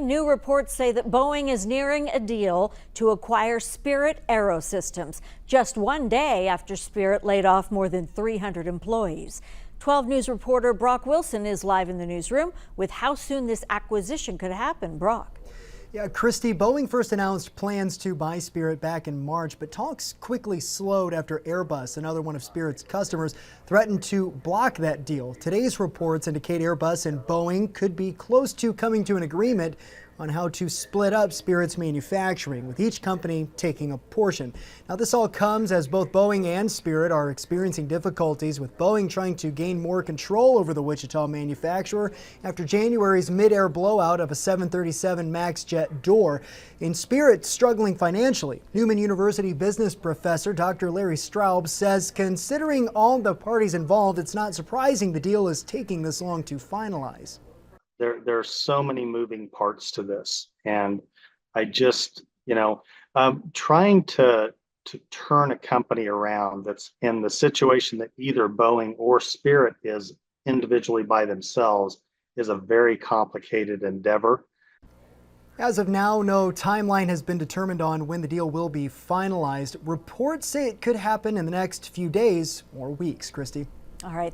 New reports say that Boeing is nearing a deal to acquire Spirit AeroSystems, just one day after Spirit laid off more than 300 employees. 12 News reporter Brock Wilson is live in the newsroom with how soon this acquisition could happen. Brock. Yeah, Christy, Boeing first announced plans to buy Spirit back in March, but talks quickly slowed after Airbus, another one of Spirit's customers, threatened to block that deal. Today's reports indicate Airbus and Boeing could be close to coming to an agreement on how to split up Spirit's manufacturing, with each company taking a portion. Now, this all comes as both Boeing and Spirit are experiencing difficulties, with Boeing trying to gain more control over the Wichita manufacturer after January's mid-air blowout of a 737 MAX jet door, and Spirit struggling financially. Newman University business professor Dr. Larry Straub says considering all the parties involved, it's not surprising the deal is taking this long to finalize. There are so many moving parts to this, and I just, trying to turn a company around that's in the situation that either Boeing or Spirit is individually by themselves is a very complicated endeavor. As of now, no timeline has been determined on when the deal will be finalized. Reports say it could happen in the next few days or weeks. Christy. All right.